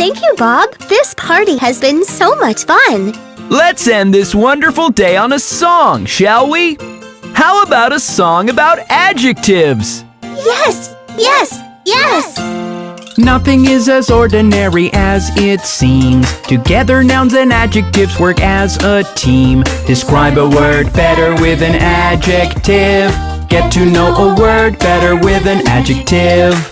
Thank you, Bob. This party has been so much fun. Let's end this wonderful day on a song, shall we? How about a song about adjectives? Yes, yes, yes! Nothing is as ordinary as it seems. Together, nouns and adjectives work as a team. Describe a word better with an adjective. Get to know a word better with an adjective.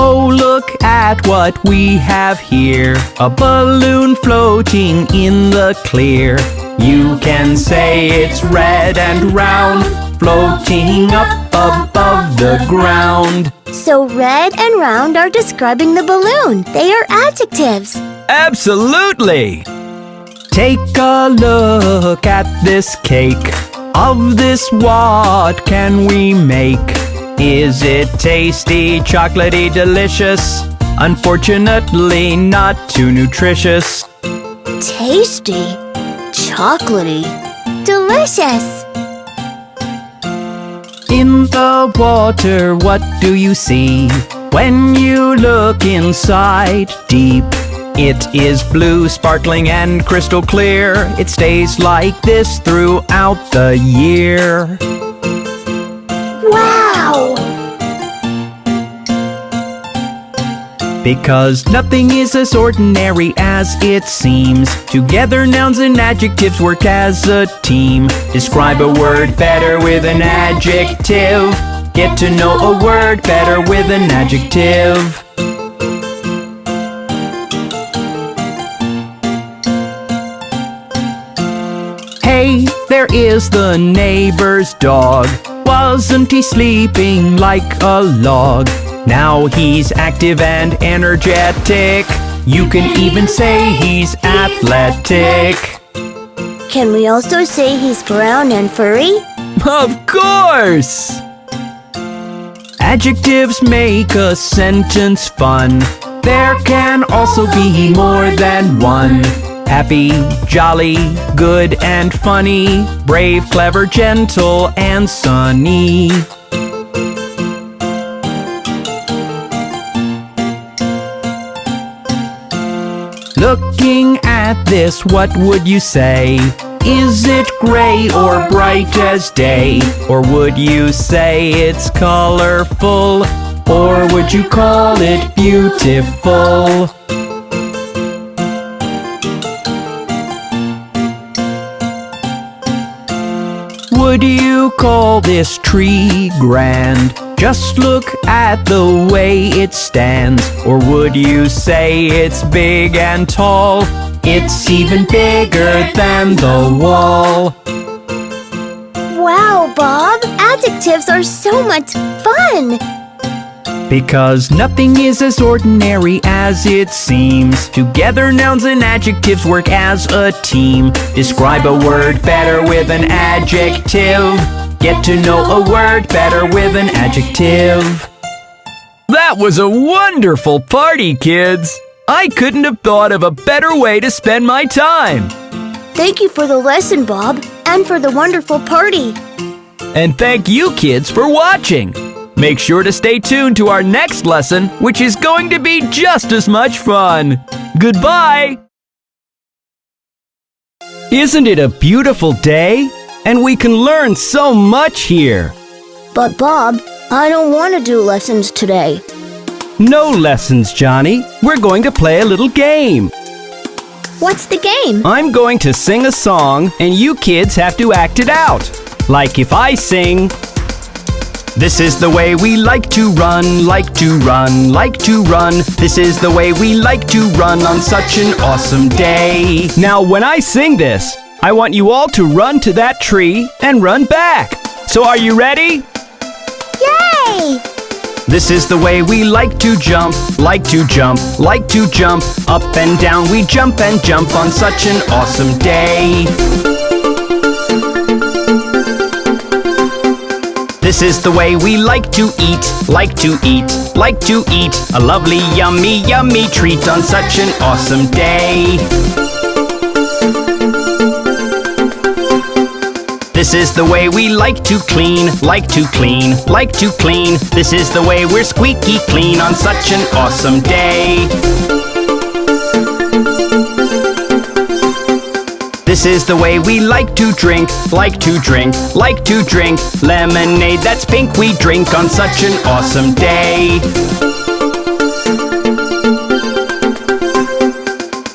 Oh, look at what we have here. A balloon floating in the clear. You can say it's red and round, floating up above the ground. So red and round are describing the balloon. They are adjectives. Absolutely! Take a look at this cake. Of this, what can we make? Is it tasty, chocolatey, delicious? Unfortunately, not too nutritious. Tasty, chocolatey, delicious. In the water, what do you see? When you look inside deep, it is blue, sparkling, and crystal clear. It stays like this throughout the year. Wow! Because nothing is as ordinary as it seems. Together, nouns and adjectives work as a team. Describe a word better with an adjective. Get to know a word better with an adjective. Hey, there is the neighbor's dog. Wasn't he sleeping like a log? Now he's active and energetic. You can even say he's athletic. Can we also say he's brown and furry? Of course! Adjectives make a sentence fun. There can also be more than one. Happy, jolly, good and funny. Brave, clever, gentle, and sunny. Looking at this, what would you say? Is it gray or bright as day? Or would you say it's colorful? Or would you call it beautiful? Would you call this tree grand? Just look at the way it stands. Or would you say it's big and tall? It's even bigger than the wall. Wow, Bob! Adjectives are so much fun! Because nothing is as ordinary as it seems. Together, nouns and adjectives work as a team. Describe a word better with an adjective. Get to know a word better with an adjective. That was a wonderful party, kids! I couldn't have thought of a better way to spend my time. Thank you for the lesson, Bob, and for the wonderful party. And thank you, kids, for watching. Make sure to stay tuned to our next lesson, which is going to be just as much fun. Goodbye! Isn't it a beautiful day? And we can learn so much here. But Bob, I don't want to do lessons today. No lessons, Johnny. We're going to play a little game. What's the game? I'm going to sing a song, and you kids have to act it out. Like if I sing, this is the way we like to run, like to run, like to run. This is the way we like to run on such an awesome day. Now, when I sing this, I want you all to run to that tree and run back. So are you ready? Yay! This is the way we like to jump, like to jump, like to jump. Up and down we jump and jump on such an awesome day. This is the way we like to eat, like to eat, like to eat. A lovely, yummy, yummy treat on such an awesome day. This is the way we like to clean, like to clean, like to clean. This is the way we're squeaky clean on such an awesome day. This is the way we like to drink, like to drink, like to drink. Lemonade that's pink we drink on such an awesome day.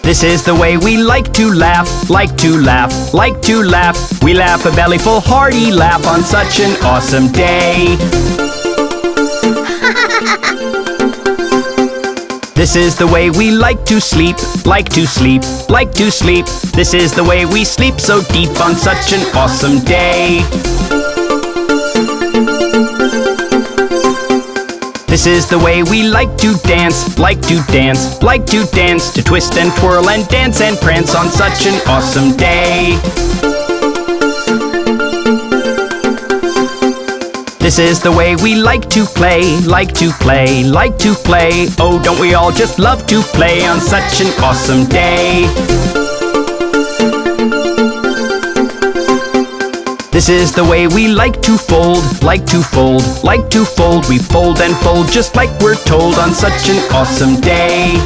This is the way we like to laugh, like to laugh, like to laugh. We laugh a bellyful hearty laugh on such an awesome day. This is the way we like to sleep, like to sleep, like to sleep. This is the way we sleep so deep on such an awesome day. This is the way we like to dance, like to dance, like to dance. To twist and twirl and dance and prance on such an awesome day. This is the way we like to play, like to play, like to play. Oh, don't we all just love to play on such an awesome day? This is the way we like to fold, like to fold, like to fold. We fold and fold just like we're told on such an awesome day.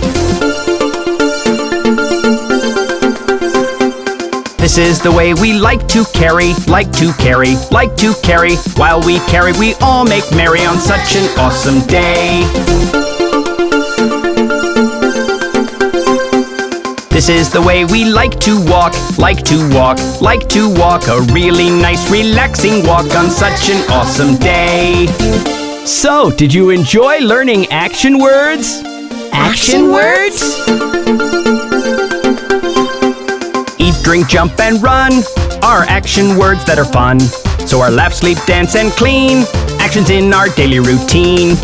This is the way we like to carry, like to carry, like to carry. While we carry, we all make merry on such an awesome day. This is the way we like to walk, like to walk, like to walk. A really nice, relaxing walk on such an awesome day. So, did you enjoy learning action words? Action words? Eat, drink, jump, and run are action words that are fun. So are laugh, sleep, dance, and clean, actions in our daily routine.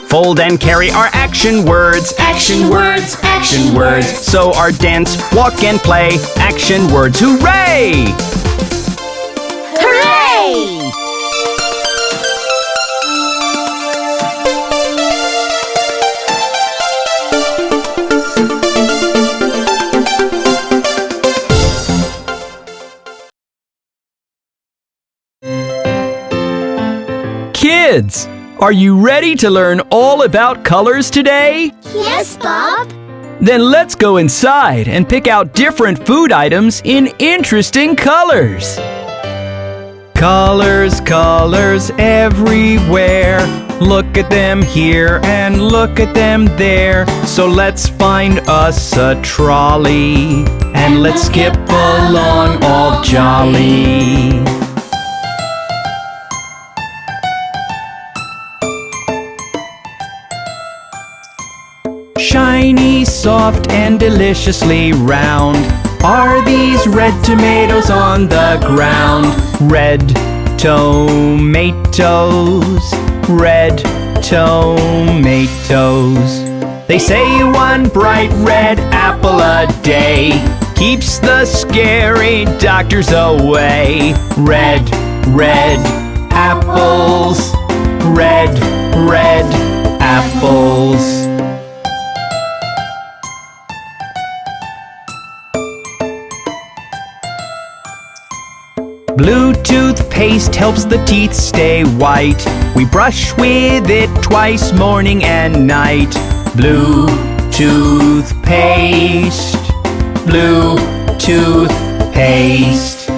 Fold and carry are action words. Action words, action words. So are dance, walk, and play, action words. Hooray! Hooray! Kids, are you ready to learn all about colors today? Yes, Bob. Then let's go inside and pick out different food items in interesting colors. Colors, colors everywhere. Look at them here and look at them there. So let's find us a trolley and let's skip along all jolly. Shiny, soft, and deliciously round are these red tomatoes on the ground. Red tomatoes, red tomatoes. They say one bright red apple a day keeps the scary doctors away. Red, red apples, red, red apples. Blue toothpaste helps the teeth stay white. We brush with it twice, morning and night. Blue toothpaste, blue toothpaste.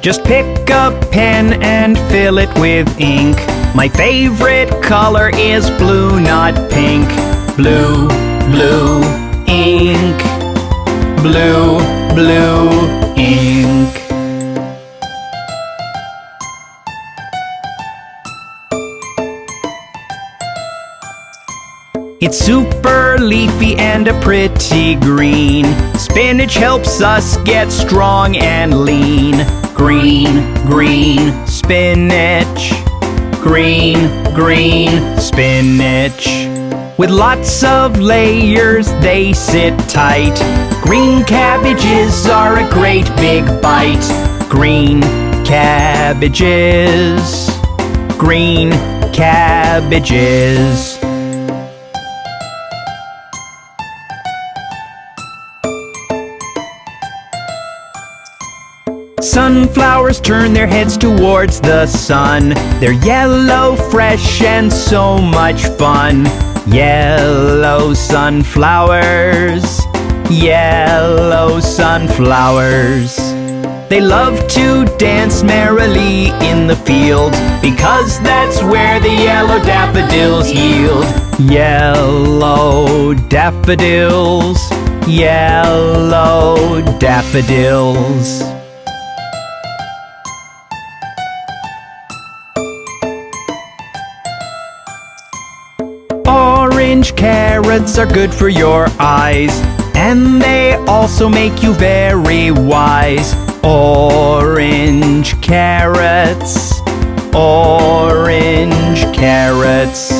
Just pick a pen and fill it with ink. My favorite color is blue, not pink. Blue, blue ink. Blue, blue ink. It's super leafy and a pretty green. Spinach helps us get strong and lean. Green, green spinach. Green, green spinach. With lots of layers, they sit tight. Green cabbages are a great big bite. Green cabbages. Green cabbages. Sunflowers turn their heads towards the sun. They're yellow, fresh, and so much fun. Yellow sunflowers, yellow sunflowers. They love to dance merrily in the field, because that's where the yellow daffodils yield. Yellow daffodils, yellow daffodils. Orange carrots are good for your eyes, and they also make you very wise. Orange carrots, orange carrots.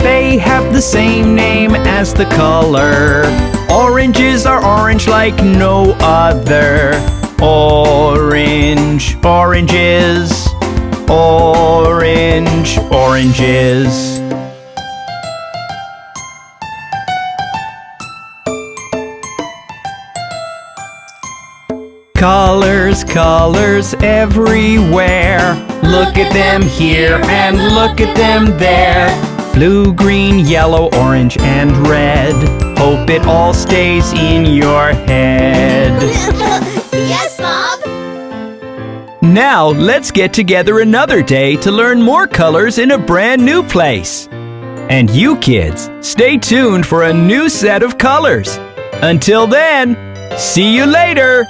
They have the same name as the color. Oranges are orange like no other. Orange, oranges, orange, oranges. Colors, colors everywhere. Look at them here and look at them there. Blue, green, yellow, orange, and red. Hope it all stays in your head. Yes, Bob! Now let's get together another day to learn more colors in a brand new place. And you kids, stay tuned for a new set of colors. Until then, see you later!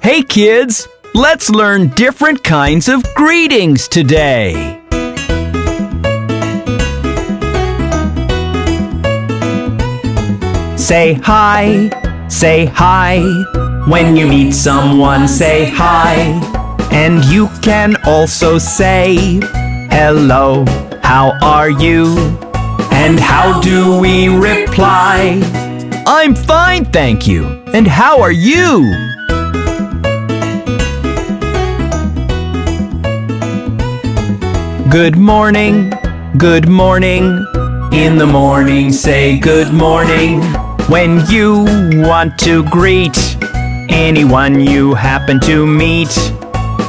Hey kids, let's learn different kinds of greetings today. Say hi, say hi. When you meet someone, say hi. And you can also say, hello, how are you? And how do we reply? I'm fine, thank you. And how are you? Good morning, good morning. In the morning, say good morning. When you want to greet anyone you happen to meet.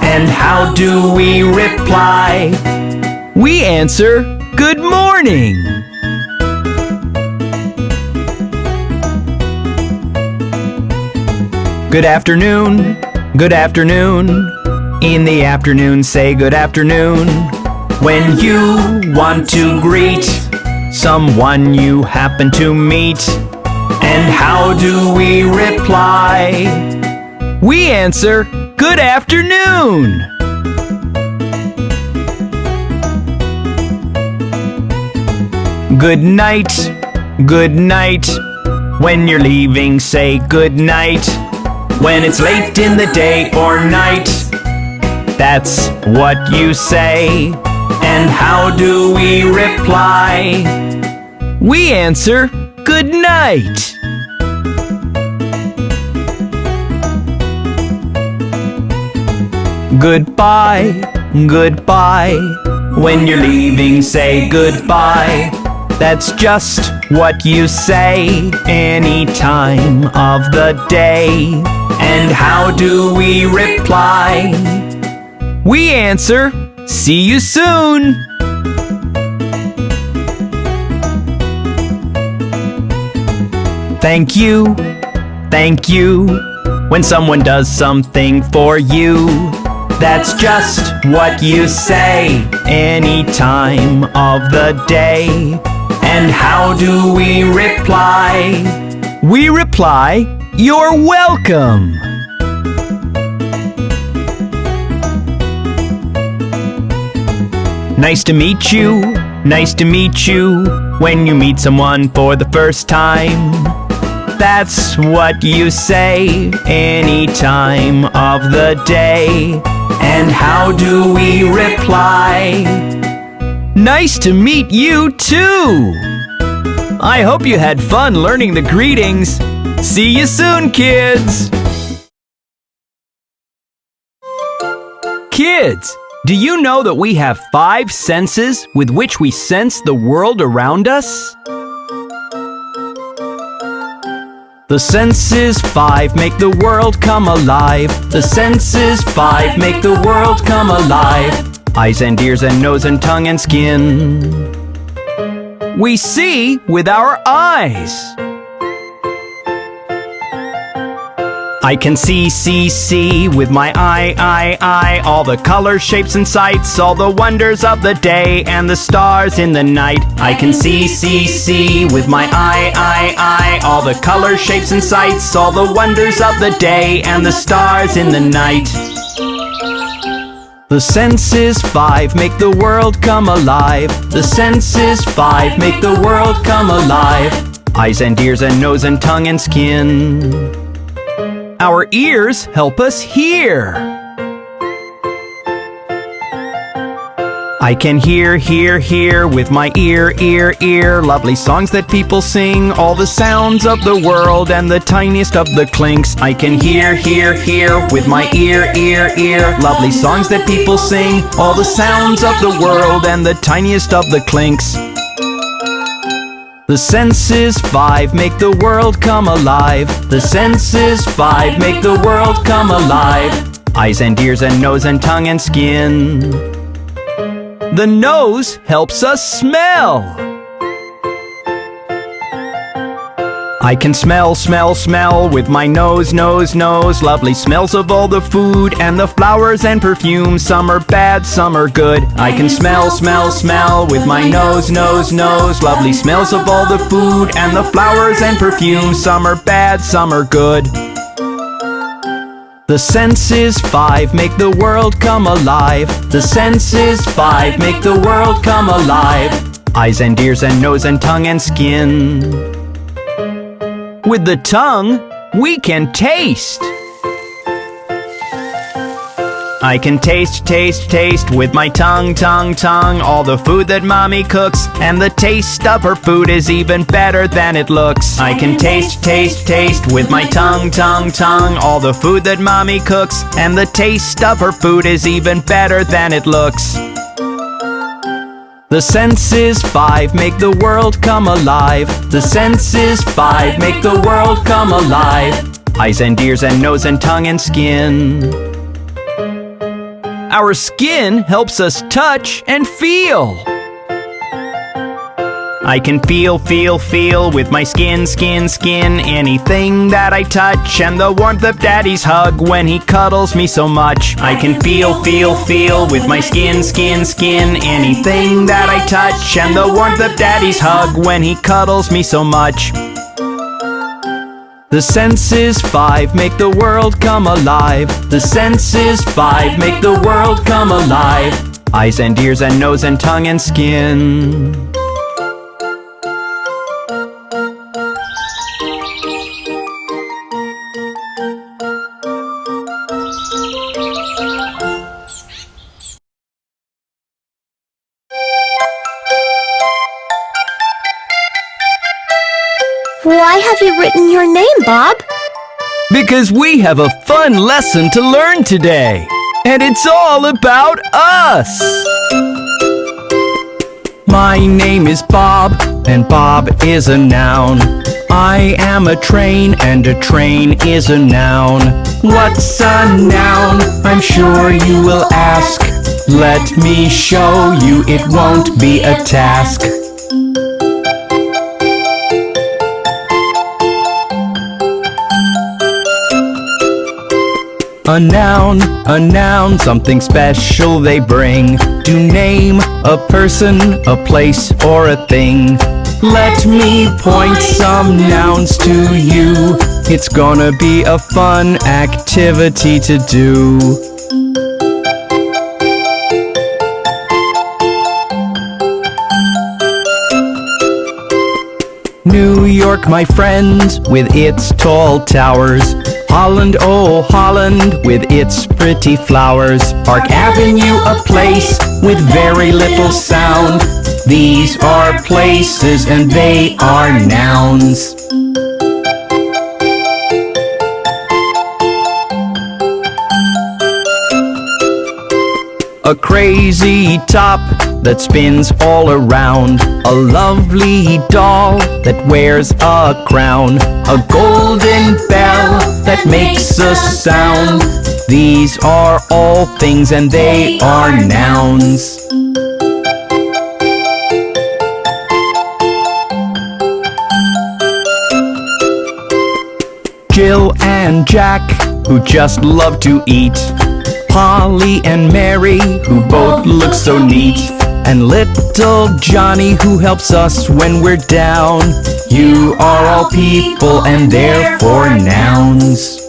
And how do we reply? We answer, good morning. Good afternoon, good afternoon. In the afternoon, say good afternoon. When you want to greet someone you happen to meet. And how do we reply? We answer, good afternoon. Good night, good night. When you're leaving, say good night. When it's late in the day or night, that's what you say. And how do we reply? We answer, good night. Goodbye, goodbye. When you're leaving, say goodbye. That's just what you say any time of the day. And how do we reply? We answer, see you soon. Thank you, thank you. When someone does something for you, that's just what you say any time of the day. And how do we reply? We reply, you're welcome. Nice to meet you, nice to meet you. When you meet someone for the first time, that's what you say any time of the day. And how do we reply? Nice to meet you too! I hope you had fun learning the greetings. See you soon, kids! Kids, do you know that we have 5 senses with which we sense the world around us? The senses five make the world come alive. The senses five make the world come alive. Eyes and ears and nose and tongue and skin. We see with our eyes. I can see with my eye. All the colors, shapes, and sights, all the wonders of the day and the stars in the night. I can see with my eye. All the colors, shapes, and sights, all the wonders of the day and the stars in the night. The senses five make the world come alive. The senses five make the world come alive. Eyes and ears and nose and tongue and skin. Our ears help us hear. I can hear with my ear. Lovely songs that people sing, all the sounds of the world and the tiniest of the clinks. I can hear with my ear. Lovely songs that people sing, all the sounds of the world and the tiniest of the clinks. The senses five make the world come alive. The senses five make the world come alive. Eyes and ears and nose and tongue and skin. The nose helps us smell. I can smell with my nose. Lovely smells of all the food and the flowers and perfume. Some are bad, some are good. I can smell with my nose. Lovely smells of all the food and the flowers and perfume. Some are bad, some are good. The senses five make the world come alive. The senses five make the world come alive. Eyes and ears and nose and tongue and skin. With the tongue, we can taste. I can taste with my tongue. All the food that mommy cooks, and the taste of her food is even better than it looks. I can taste with my tongue. All the food that mommy cooks, and the taste of her food is even better than it looks. The senses five make the world come alive. The senses five make the world come alive. Eyes and ears and nose and tongue and skin. Our skin helps us touch and feel. I can feel with my skin. Anything that I touch, and the warmth of Daddy's hug when he cuddles me so much. I can feel with my skin. Anything that I touch, and the warmth of Daddy's hug when he cuddles me so much. The senses five make the world come alive. The senses five make the world come alive. Eyes and ears and nose and tongue and skin. Why have you written your name, Bob? Because we have a fun lesson to learn today. And it's all about us. My name is Bob, and Bob is a noun. I am a train, and a train is a noun. What's a noun? I'm sure you will ask. Let me show you, it won't be a task. A noun, something special they bring to name a person, a place, or a thing. Let me point some nouns to you. It's gonna be a fun activity to do. New York, my friends, with its tall towers. Holland, oh Holland, with its pretty flowers. Park Avenue, a place with very little sound. These are places and they are nouns. A crazy top that spins all around, a lovely doll that wears a crown, a golden bell that makes a sound. These are all things and they are nouns. Jill and Jack, who just love to eat. Polly and Mary, who both look so neat. And little Johnny, who helps us when we're down. You are all people and therefore nouns.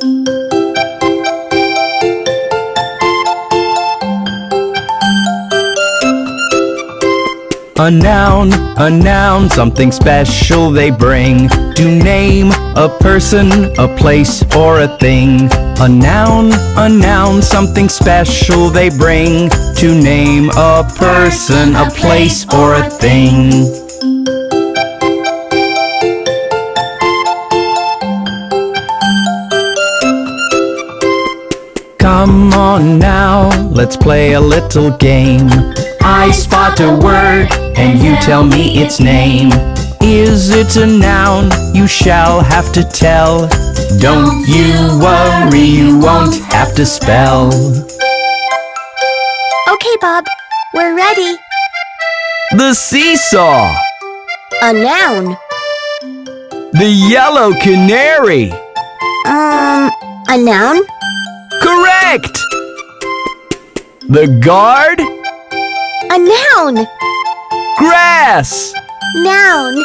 A noun, something special they bring to name a person, a place, or a thing. A noun, something special they bring to name a person, a place, or a thing. Come on now, let's play a little game. I spot a word, and you tell me its name. Is it a noun? You shall have to tell. Don't you worry, you won't have to spell. Okay, Bob, we're ready. The seesaw. A noun. The yellow canary. A noun? Correct! The guard. A noun. Grass. Noun.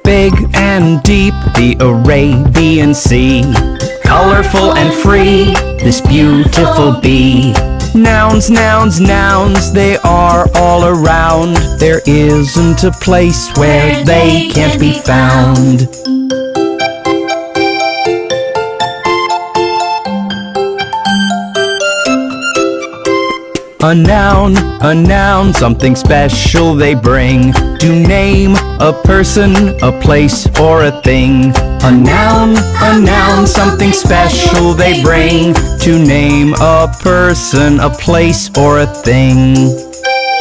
Big and deep, the Arabian Sea. Colorful and free, this beautiful bee. Nouns, nouns, nouns, they are all around. There isn't a place where they can't be found. A noun, something special they bring to name a person, a place, or a thing. A noun, something special they bring to name a person, a place, or a thing.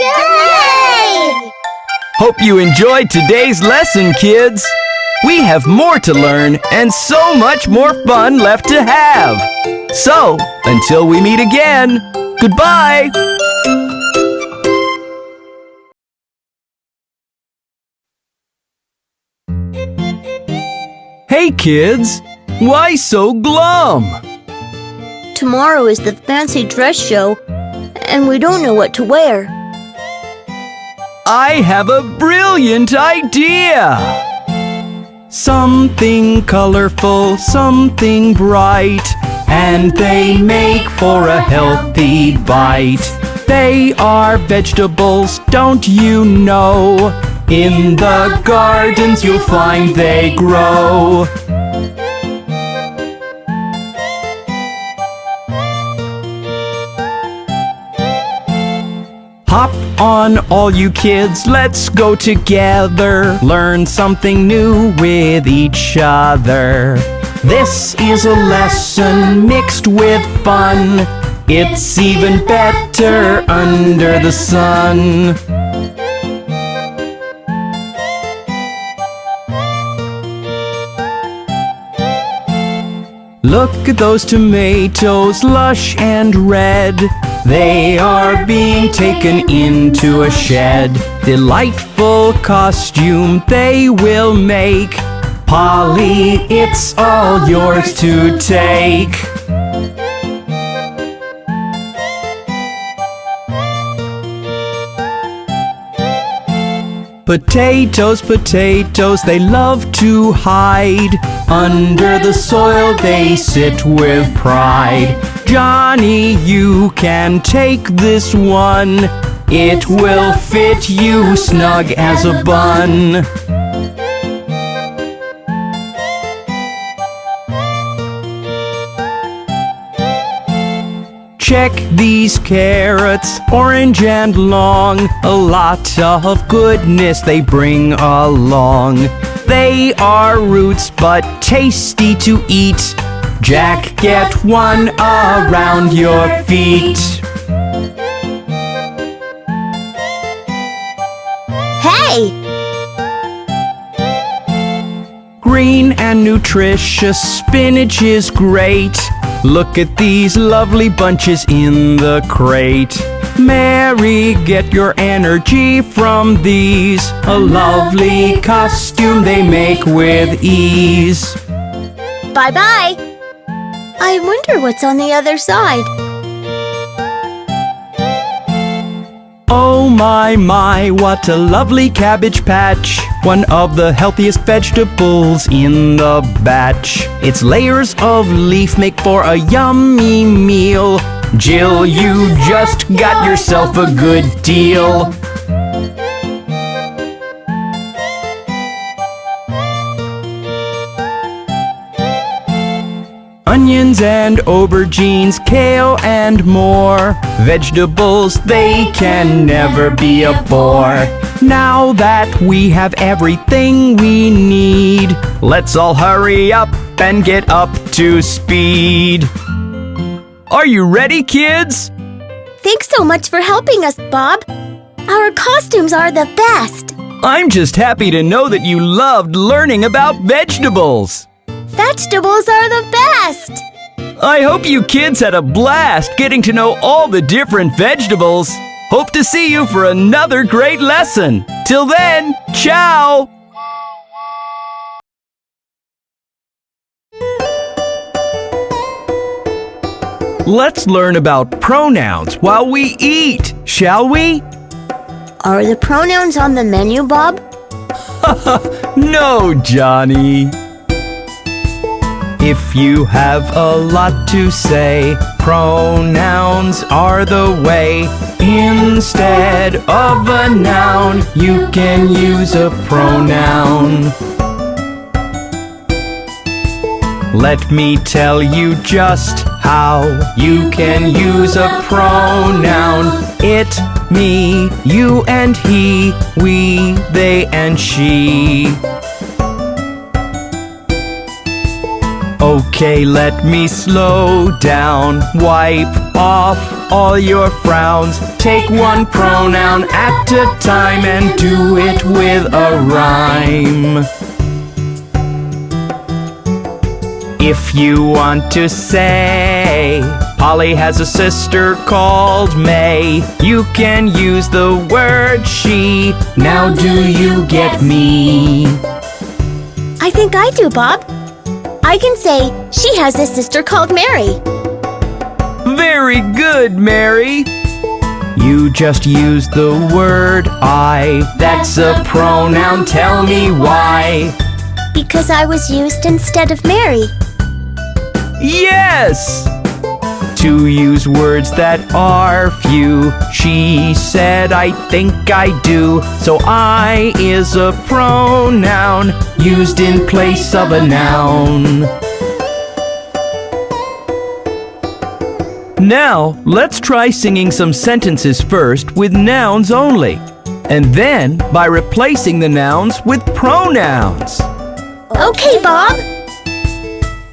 Yay! Hope you enjoyed today's lesson, kids. We have more to learn and so much more fun left to have. So, until we meet again, goodbye! Hey kids, why so glum? Tomorrow is the fancy dress show, and we don't know what to wear. I have a brilliant idea! Something colorful, something bright, and they make for a healthy bite. They are vegetables, don't you know? In the gardens you'll find they grow. Hop on all you kids, let's go together. Learn something new with each other. This is a lesson mixed with fun. It's even better under the sun. Look at those tomatoes, lush and red. They are being taken into a shed. Delightful costume they will make. Polly, it's all yours to take. Potatoes, potatoes, they love to hide. Under the soil they sit with pride. Johnny, you can take this one. It will fit you snug as a bun. Check these carrots, orange and long. A lot of goodness they bring along. They are roots but tasty to eat. Jack, get one around your feet. say? Green and nutritious spinach is great. Look at these lovely bunches in the crate. Mary, get your energy from these. A lovely costume they make with ease. Bye-bye. I wonder what's on the other side. Oh my, what a lovely cabbage patch. One of the healthiest vegetables in the batch. Its layers of leaf make for a yummy meal. Jill, you just got yourself a good deal. Onions and aubergines, kale and more. Vegetables, they can never be a bore. Now that we have everything we need, let's all hurry up and get up to speed. Are you ready, kids? Thanks so much for helping us, Bob. Our costumes are the best. I'm just happy to know that you loved learning about vegetables. Vegetables are the best. I hope you kids had a blast getting to know all the different vegetables. Hope to see you for another great lesson. Till then, ciao! Let's learn about pronouns while we eat, shall we? Are the pronouns on the menu, Bob? No, Johnny. If you have a lot to say, pronouns are the way. Instead of a noun, you can use a pronoun. Let me tell you just how you can use a pronoun. It, me, you and he, we, they and she. Okay, let me slow down. Wipe off all your frowns. Take one pronoun at a time and do it with a rhyme. If you want to say, Polly has a sister called May, you can use the word she. Now do you get me? I think I do, Bob. I can say, she has a sister called Mary. Very good, Mary. You just used the word I. That's a pronoun, tell me why. Because I was used instead of Mary. Yes! To use words that are few. She said, I think I do. So I is a pronoun used in place of a noun. Now, let's try singing some sentences first with nouns only, and then by replacing the nouns with pronouns. Okay, Bob.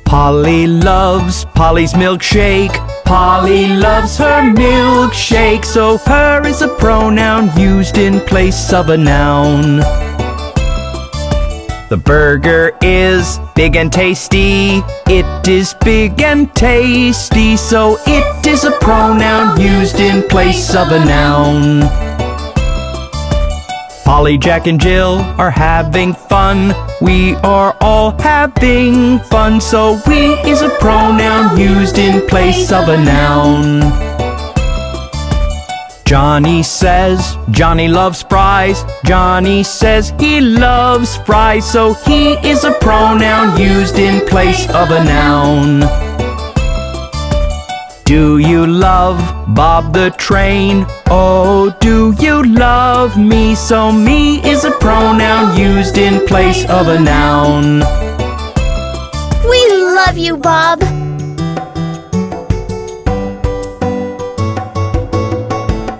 Polly loves Polly's milkshake. Polly loves her milkshake. So her is a pronoun used in place of a noun. The burger is big and tasty. It is big and tasty. So it is a pronoun used in place of a noun. Polly, Jack, and Jill are having fun. We are all having fun. So we is a pronoun used in place of a noun. Johnny says Johnny loves fries. Johnny says he loves fries. So he is a pronoun used in place of a noun. Do you love Bob the train? Oh, do you love me? So me is a pronoun used in place of a noun. We love you, Bob.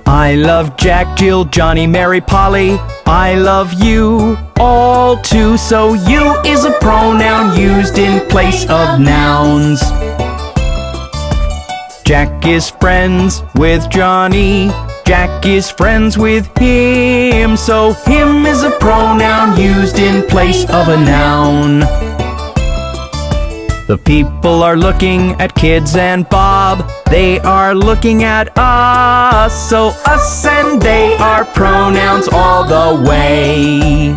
I love Jack, Jill, Johnny, Mary, Polly. I love you all too. So you is a pronoun used in place of nouns. Jack is friends with Johnny. Jack is friends with him, so him is a pronoun used in place of a noun. The people are looking at kids and Bob. They are looking at us, so us and they are pronouns all the way.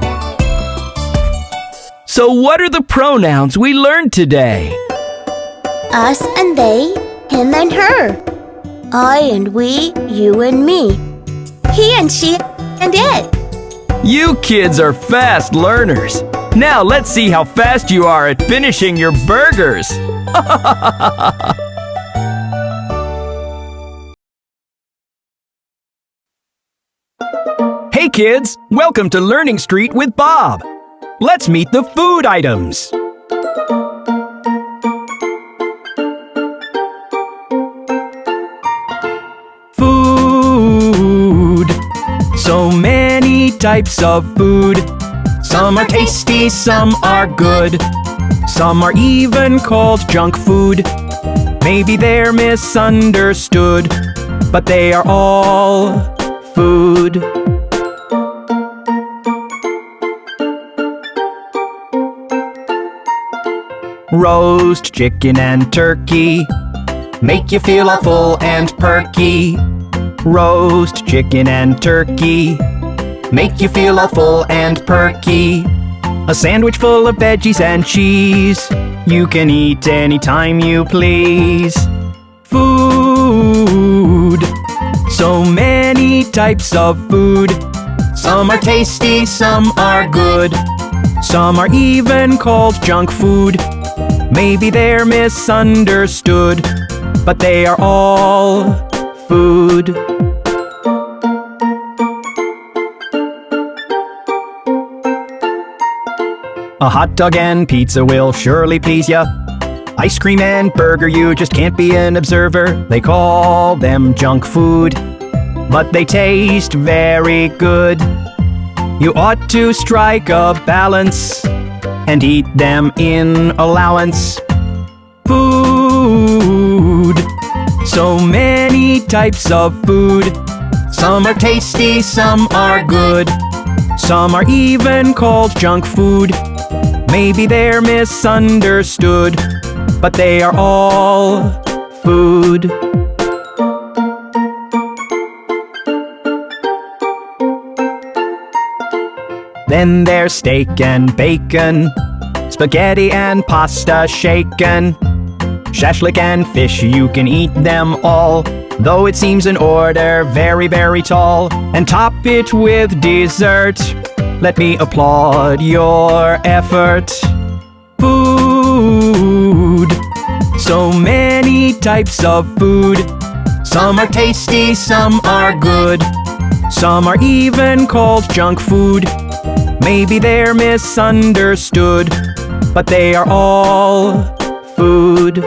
So what are the pronouns we learned today? Us and they, him and her. I and we, you and me. He and she and it. You kids are fast learners. Now let's see how fast you are at finishing your burgers. Hey kids, welcome to Learning Street with Bob. Let's meet the food items. Food. So many types of food. Some are tasty, some are good. Some are even called junk food. Maybe they're misunderstood, but they are all food. Roast chicken and turkey make you feel all full and perky. Roast chicken and turkey make you feel all full and perky. A sandwich full of veggies and cheese you can eat anytime you please. Food. So many types of food. Some are tasty, some are good. Some are even called junk food. Maybe they're misunderstood, but they are all food. A hot dog and pizza will surely please ya. Ice cream and burger, you just can't be an observer. They call them junk food, but they taste very good. You ought to strike a balance and eat them in allowance. Food. So many types of food. Some are tasty, some are good. Some are even called junk food. Maybe they're misunderstood, but they are all food. Then there's steak and bacon, spaghetti and pasta shaken, shashlik and fish, you can eat them all, though it seems in order very, very tall. And top it with dessert, let me applaud your effort. Food. So many types of food. Some are tasty, some are good. Some are even called junk food. Maybe they're misunderstood, but they are all food.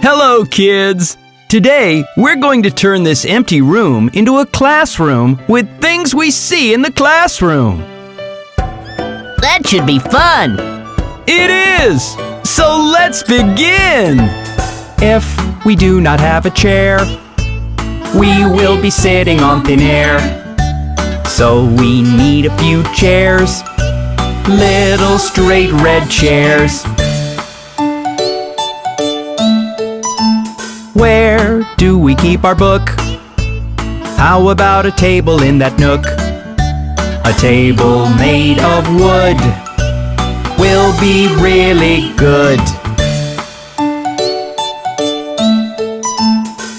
Hello, kids! Today, we're going to turn this empty room into a classroom with things we see in the classroom. That should be fun! It is! So let's begin! If we do not have a chair, we will be sitting on thin air. So we need a few chairs, little straight red chairs. Where do we keep our book? How about a table in that nook? A table made of wood will be really good.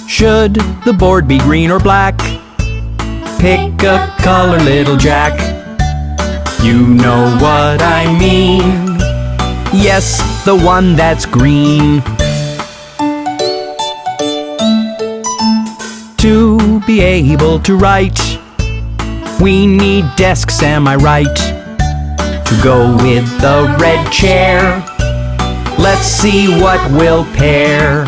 Should the board be green or black? Pick a color, little Jack. You know what I mean. Yes, the one that's green. To be able to write, we need desks, am I right? To go with the red chair, let's see what we'll pair.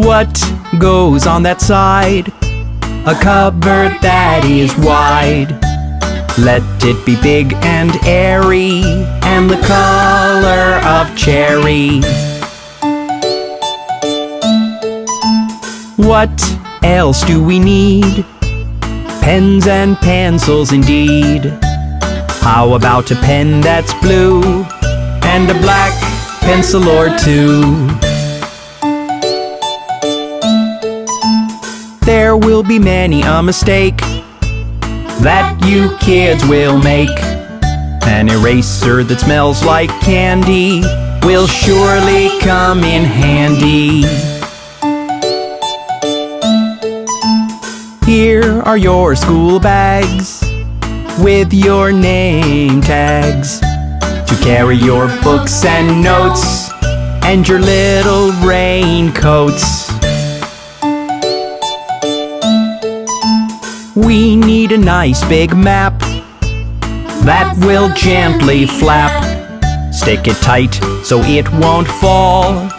What goes on that side? A cupboard that is wide. Let it be big and airy, and the color of cherry. What else do we need? Pens and pencils indeed. How about a pen that's blue, and a black pencil or two? There will be many a mistake that you kids will make. An eraser that smells like candy will surely come in handy. Here are your school bags with your name tags to carry your books and notes and your little raincoats. We need a nice big map that will gently flap. Stick it tight so it won't fall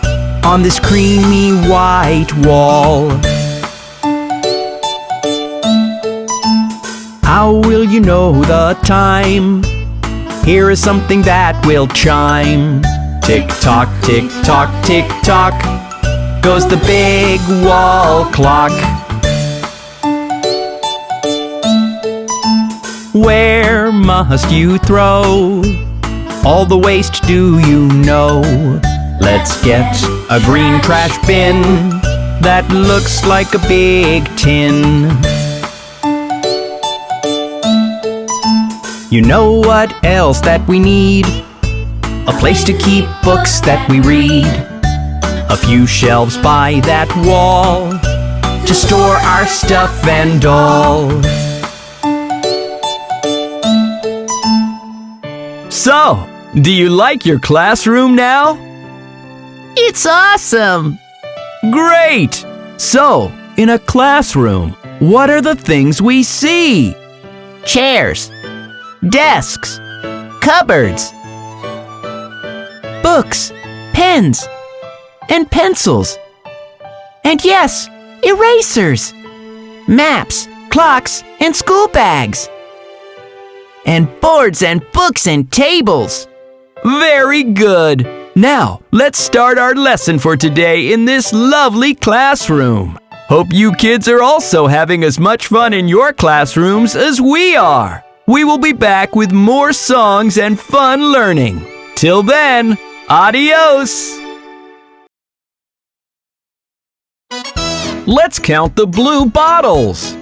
on this creamy white wall. How will you know the time? Here is something that will chime. Tick-tock, tick-tock, tick-tock goes the big wall clock. Where must you throw all the waste, do you know? Let's get a green trash bin that looks like a big tin. You know what else that we need? A place to keep books that we read. A few shelves by that wall to store our stuff and all. So, do you like your classroom now? It's awesome! Great! So, in a classroom, what are the things we see? Chairs, desks, cupboards, Books, pens, and pencils. and yes, erasers, maps, clocks, and school bags, and boards and books and tables. Very good! Now, let's start our lesson for today in this lovely classroom. Hope you kids are also having as much fun in your classrooms as we are. We will be back with more songs and fun learning. Till then, adios! Let's count the blue bottles.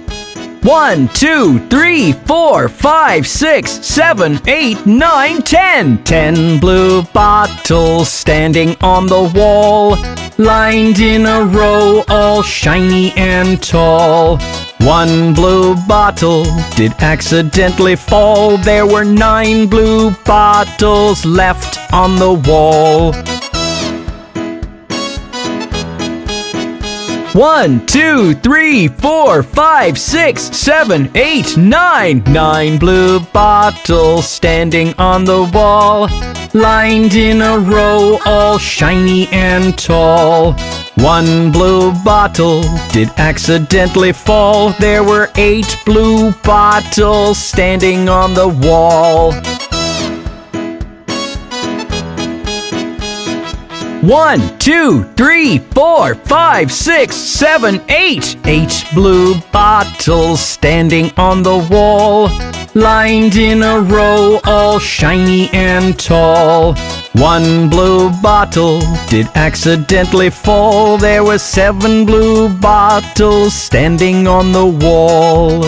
1, 2, 3, 4, 5, 6, 7, 8, 9, 10. 10 blue bottles standing on the wall, lined in a row, all shiny and tall. One blue bottle did accidentally fall. There were 9 blue bottles left on the wall. 1, 2, 3, 4, 5, 6, 7, 8, 9. 9 blue bottles standing on the wall, lined in a row, all shiny and tall. One blue bottle did accidentally fall. There were 8 blue bottles standing on the wall. 1, 2, 3, 4, 5, 6, 7, 8. 8 blue bottles standing on the wall, lined in a row, all shiny and tall. One blue bottle did accidentally fall. There were 7 blue bottles standing on the wall.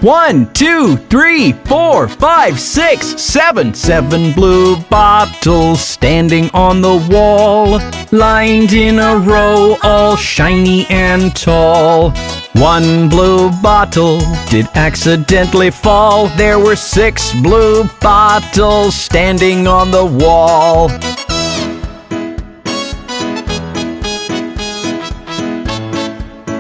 One, 2, 3, 4, 5, 6, 7. 7 blue bottles standing on the wall, lined in a row, all shiny and tall. One blue bottle did accidentally fall. There were 6 blue bottles standing on the wall.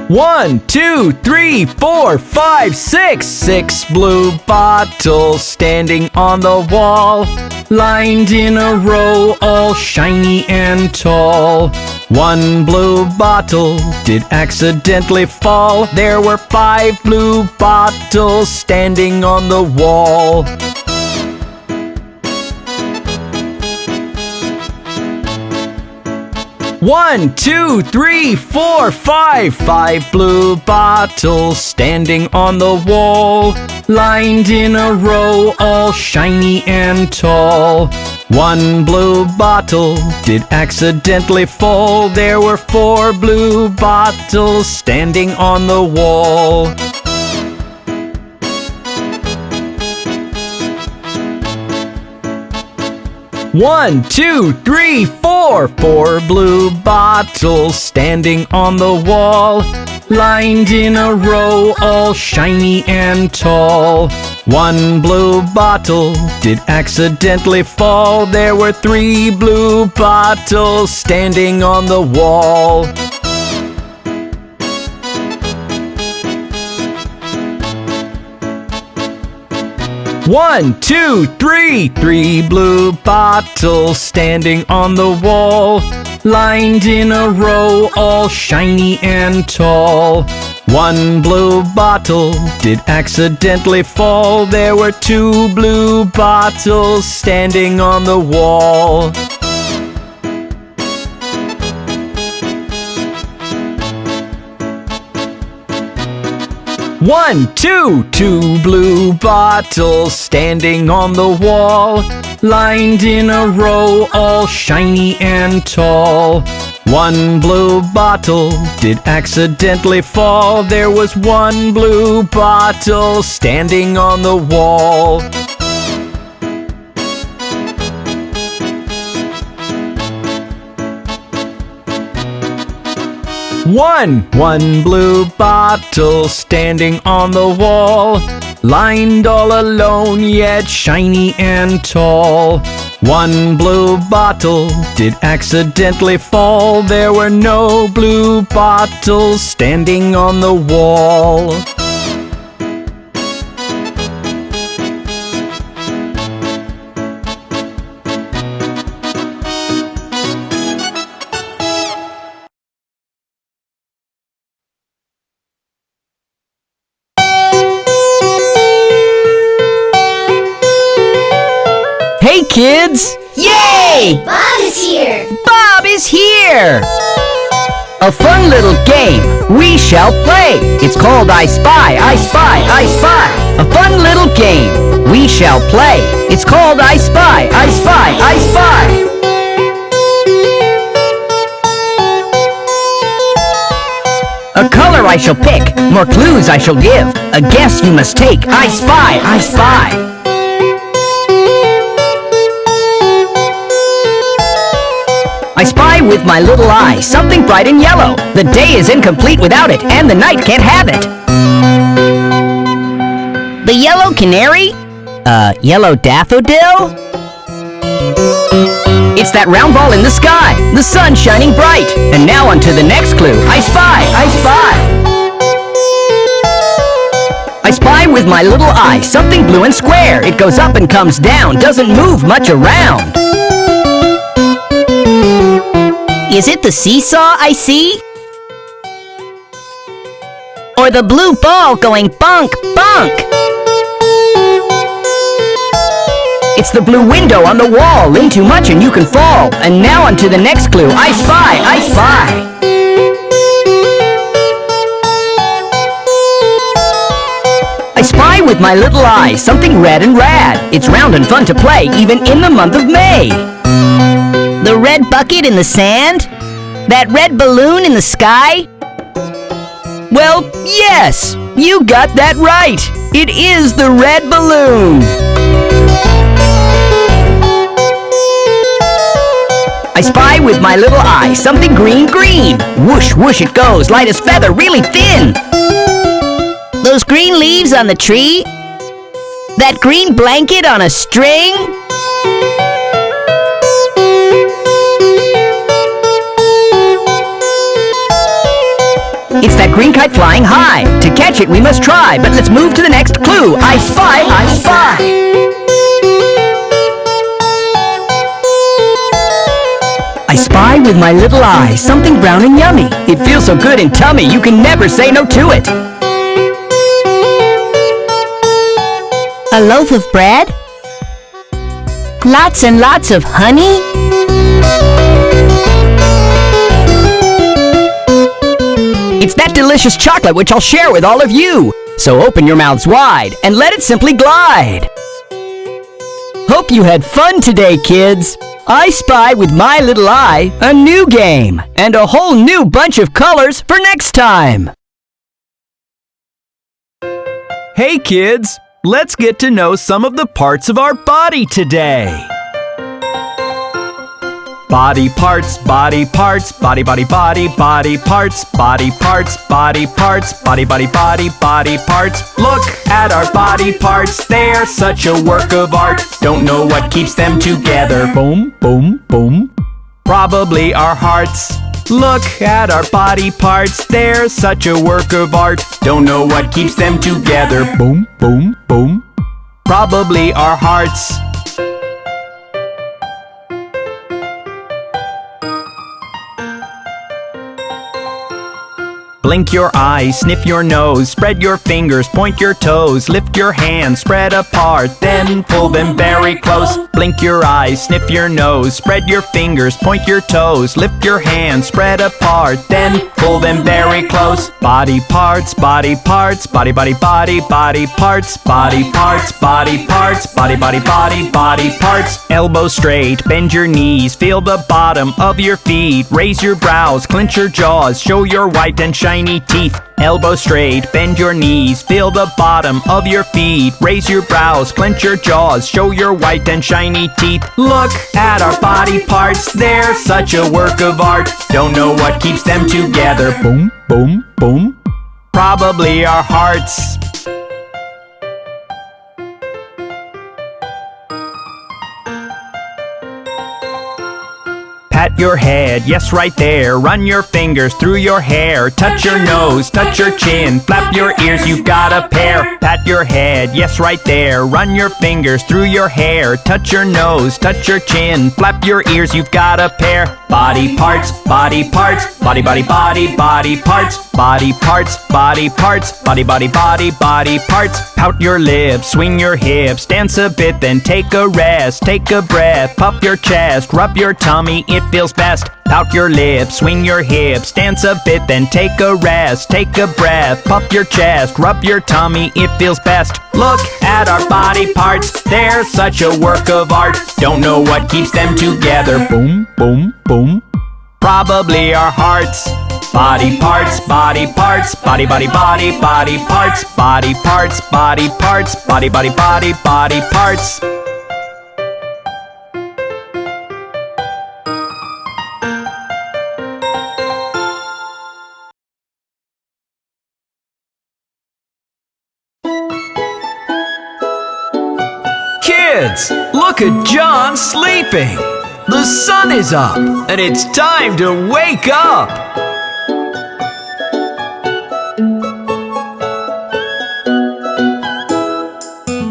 One, 2, 3, 4, 5, 6. 6 blue bottles standing on the wall, lined in a row, all shiny and tall. One blue bottle did accidentally fall. There were 5 blue bottles standing on the wall. One, two, three, four, five blue bottles standing on the wall, lined in a row, all shiny and tall. One blue bottle did accidentally fall. There were 4 blue bottles standing on the wall. One, two, three, four blue bottles standing on the wall, lined in a row, all shiny and tall. One blue bottle did accidentally fall. There were 3 blue bottles standing on the wall. One, two, three blue bottles standing on the wall, lined in a row, all shiny and tall. One blue bottle did accidentally fall. There were 2 blue bottles standing on the wall. One, two blue bottles standing on the wall, lined in a row, all shiny and tall. One blue bottle did accidentally fall. There was 1 blue bottle standing on the wall. One blue bottle standing on the wall, lined all alone yet shiny and tall. One blue bottle did accidentally fall. There were no blue bottles standing on the wall. Hey kids! Yay! Bob is here! Bob is here! A fun little game we shall play. It's called I Spy, I Spy, I Spy. A fun little game we shall play. It's called I Spy, I Spy, I Spy. A color I shall pick, more clues I shall give. A guess you must take. I spy, I spy. I spy with my little eye something bright and yellow. The day is incomplete without it, and the night can't have it. The yellow canary? Yellow daffodil? It's that round ball in the sky, the sun shining bright. And now on to the next clue. I spy, I spy. I spy with my little eye something blue and square. It goes up and comes down, doesn't move much around. Is it the seesaw I see? Or the blue ball going bunk, bunk? It's the blue window on the wall. Lean too much and you can fall. And now on to the next clue. I spy, I spy. I spy with my little eye something red and rad. It's round and fun to play even in the month of May. The red bucket in the sand? That red balloon in the sky? Well, yes, you got that right. It is the red balloon. I spy with my little eye something green, green. Whoosh, whoosh it goes, light as feather, really thin. Those green leaves on the tree? That green blanket on a string? It's that green kite flying high. To catch it we must try, but let's move to the next clue. I spy, I spy. spy with my little eye something brown and yummy. It feels so good in tummy, you can never say no to it. A loaf of bread? Lots and lots of honey? It's that delicious chocolate which I'll share with all of you. So open your mouths wide and let it simply glide. Hope you had fun today, kids. I spy with my little eye a new game and a whole new bunch of colors for next time. Hey kids, let's get to know some of the parts of our body today. Body parts, body parts, body, body, body, body parts, body parts, body parts, body, body, body, body parts. Look at our body parts, they're such a work of art. Don't know what keeps them together. Boom, boom, boom. Probably our hearts. Look at our body parts, they're such a work of art. Don't know what keeps them together. Boom, boom, boom. Probably our hearts. Blink your eyes, sniff your nose, spread your fingers, point your toes, lift your hands, spread apart, then pull them very close. Blink your eyes, sniff your nose, spread your fingers, point your toes, lift your hands, spread apart, then pull them very close. Body parts, body parts, body, body, body, body parts, body parts, body parts, body, body, body, body parts. Elbows straight, bend your knees, feel the bottom of your feet, raise your brows, clench your jaws, show your white and shiny teeth. Elbows straight, bend your knees, feel the bottom of your feet, raise your brows, clench your jaws, show your white and shiny teeth. Look at our body parts, they're such a work of art. Don't know what keeps them together. Boom, boom, boom. Probably our hearts. Pat your head, yes right there. Run your fingers through your hair. Touch your nose, touch your chin. Flap your ears, you've got a pair. Pat your head, yes right there. Run your fingers through your hair. Touch your nose, touch your chin. Flap your ears, you've got a pair. Body parts, body parts. Body, body, body, body parts. Body parts, body parts. Body, body, body, body parts. Pout your lips, swing your hips. Dance a bit, then take a rest. Take a breath, puff your chest. Rub your tummy, it feels best. Pout your lips, swing your hips, dance a bit, then take a rest. Take a breath, puff your chest, rub your tummy, it feels best. Look at our body parts, they're such a work of art. Don't know what keeps them together. Boom, boom, boom. Probably our hearts. Body parts, body parts, body, body, body, body parts, body parts, body parts, body, body, body, body parts. Kids, look at John sleeping. The sun is up, and it's time to wake up.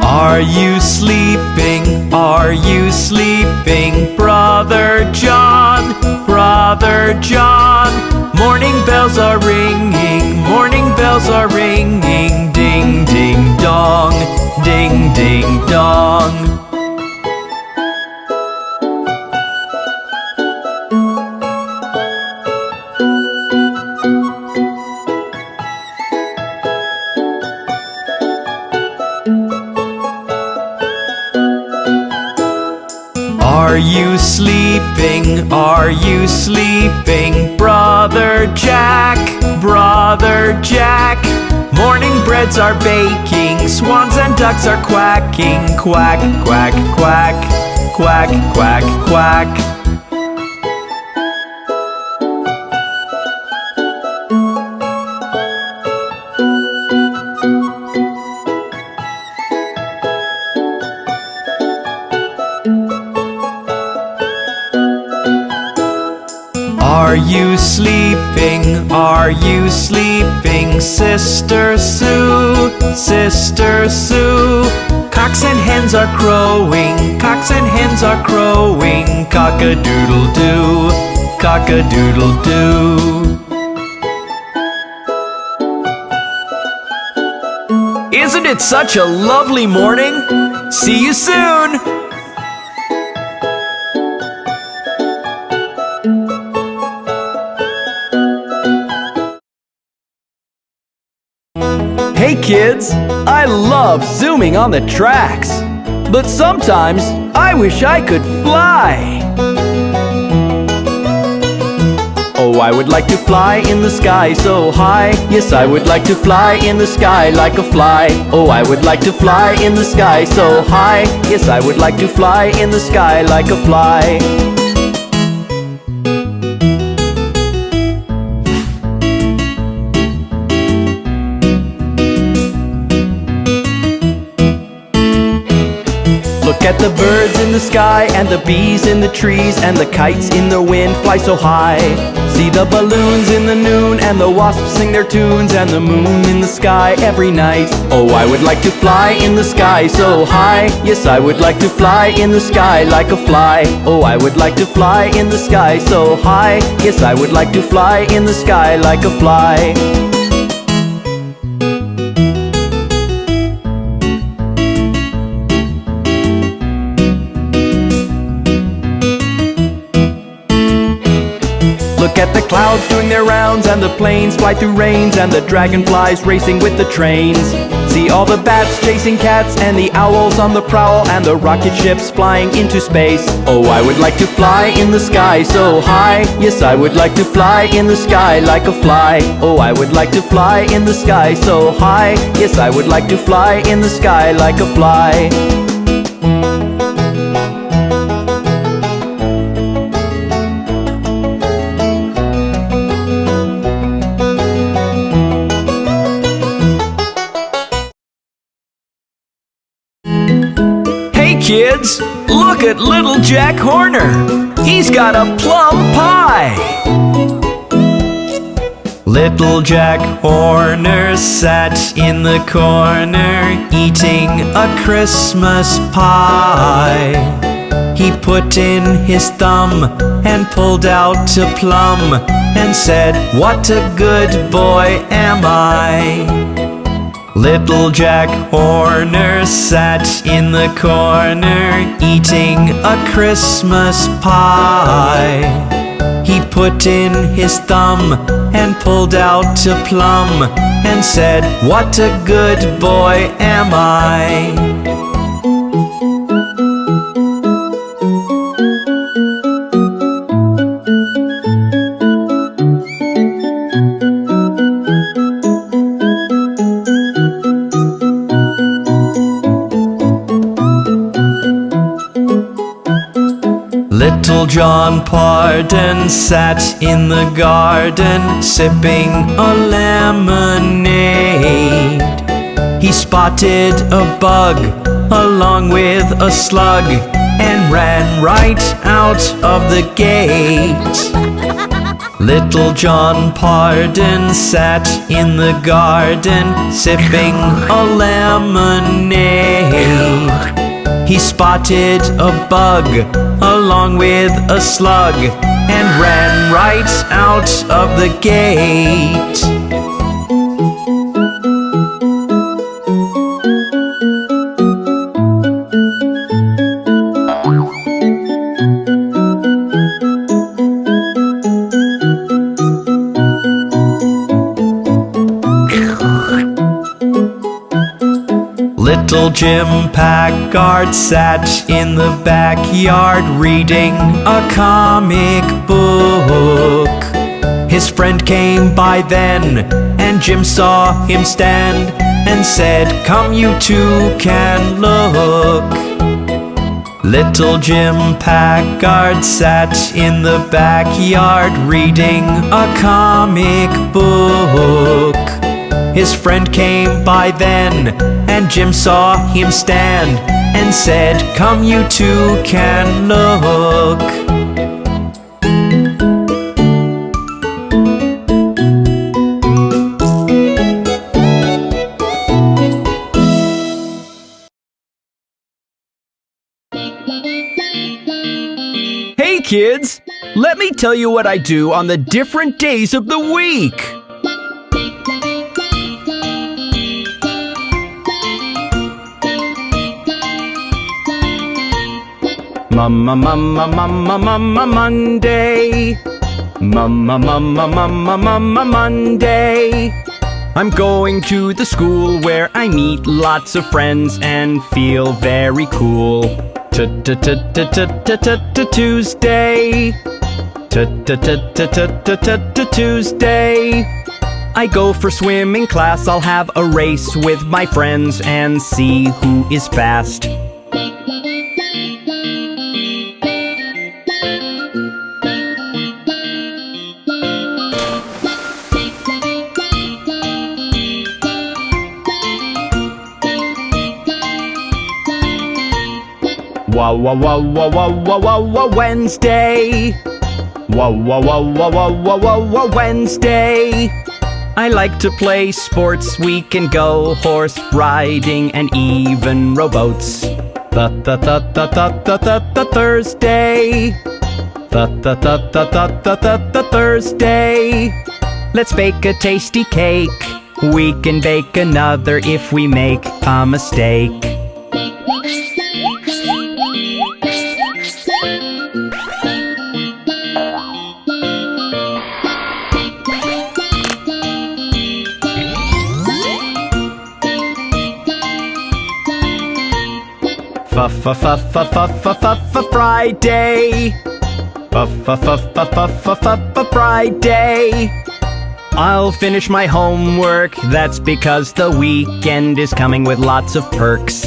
Are you sleeping? Are you sleeping? Brother John, Brother John. Morning bells are ringing, morning bells are ringing. Ding, ding, dong, ding, ding, dong. Are you sleeping? Are you sleeping? Brother Jack, Brother Jack. Morning breads are baking, swans and ducks are quacking. Quack, quack, quack, quack, quack, quack. Are you sleeping? Are you sleeping? Sister Sue, Sister Sue. Cocks and hens are crowing, cocks and hens are crowing. Cock-a-doodle-doo, cock-a-doodle-doo. Isn't it such a lovely morning? See you soon! Hey kids, I love zooming on the tracks, but sometimes I wish I could fly. Oh, I would like to fly in the sky so high. Yes, I would like to fly in the sky like a fly. Oh, I would like to fly in the sky so high. Yes, I would like to fly in the sky like a fly. Look at the birds in the sky, and the bees in the trees, and the kites in the wind fly so high. See the balloons in the noon, and the wasps sing their tunes, and the moon in the sky every night. Oh, I would like to fly in the sky so high. Yes, I would like to fly in the sky like a fly. Oh, I would like to fly in the sky so high. Yes, I would like to fly in the sky like a fly. Look at the clouds doing their rounds, and the planes fly through rains, and the dragonflies racing with the trains. See all the bats chasing cats, and the owls on the prowl, and the rocket ships flying into space. Oh, I would like to fly in the sky so high. Yes, I would like to fly in the sky like a fly. Oh, I would like to fly in the sky so high. Yes, I would like to fly in the sky like a fly. Kids, look at little Jack Horner. He's got a plum pie. Little Jack Horner sat in the corner eating a Christmas pie. He put in his thumb and pulled out a plum and said, "What a good boy am I." Little Jack Horner sat in the corner eating a Christmas pie. He put in his thumb and pulled out a plum and said, "What a good boy am I." Little John Pardon sat in the garden sipping a lemonade. He spotted a bug along with a slug and ran right out of the gate. Little John Pardon sat in the garden sipping a lemonade. He spotted a bug along with a slug and ran right out of the gate. Little Jim Packard sat in the backyard reading a comic book. His friend came by then, and Jim saw him stand and said, "Come, you two can look." Little Jim Packard sat in the backyard reading a comic book. His friend came by then, and Jim saw him stand and said, "Come, you two can look." Hey kids, let me tell you what I do on the different days of the week. Mama, mama, mama, mama, Monday. Mama, mama, mama, mama, Monday. I'm going to the school where I meet lots of friends and feel very cool. Tuesday. Tuesday. I go for swimming class. I'll have a race with my friends and see who is fast. Wednesday. Wednesday. I like to play sports. We can go horse riding and even rowboats. Thursday. Thursday. Let's bake a tasty cake. We can bake another if we make a mistake. Friday. Friday. I'll finish my homework. That's because the weekend is coming with lots of perks.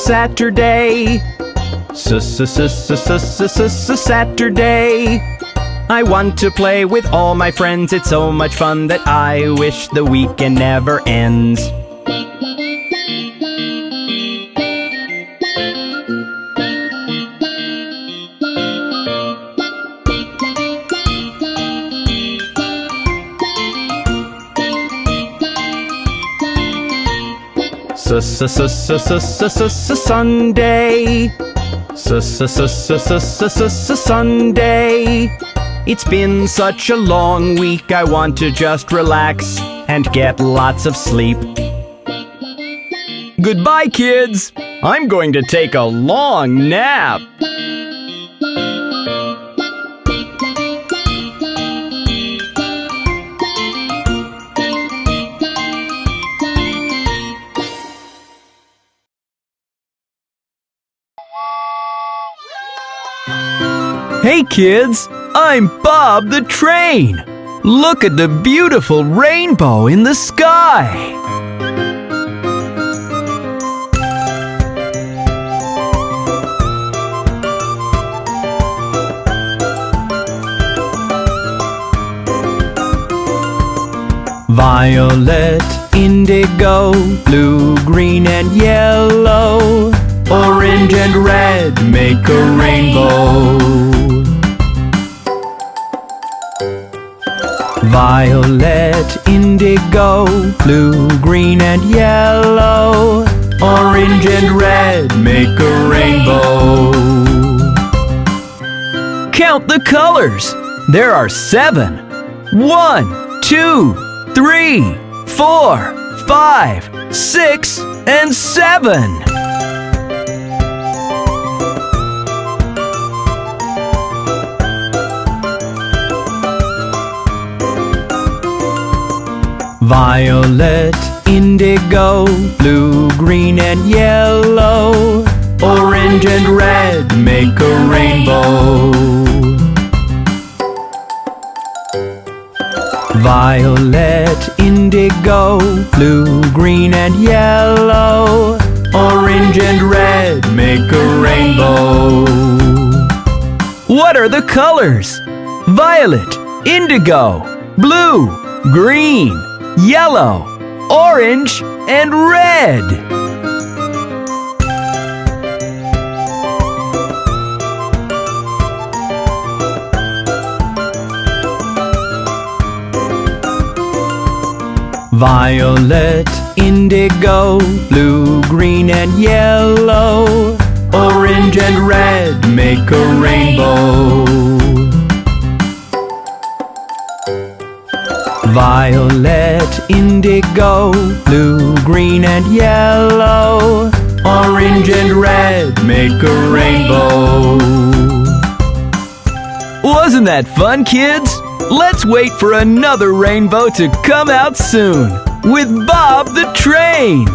Saturday. Saturday. I want to play with all my friends. It's so much fun that I wish the weekend never ends. Sunday. Sunday. It's been such a long week. I want to just relax and get lots of sleep. Goodbye, kids. I'm going to take a long nap. Hey kids, I'm Bob the Train. Look at the beautiful rainbow in the sky. Violet, indigo, blue, green and yellow, orange and red make a rainbow. Violet, indigo, blue, green and yellow, orange and red make a rainbow. Count the colors. There are 7. 1, 2, 3, 4, 5, 6, and 7. Violet, indigo, blue, green and yellow, orange and red make a rainbow. Violet, indigo, blue, green and yellow, orange and red make a rainbow. What are the colors? Violet, indigo, blue, green, yellow, orange, and red. Violet, indigo, blue, green, and yellow. Orange and red make a rainbow. Violet, indigo, blue, green, and yellow. Orange and red make a rainbow. Wasn't that fun, kids? Let's wait for another rainbow to come out soon with Bob the Train.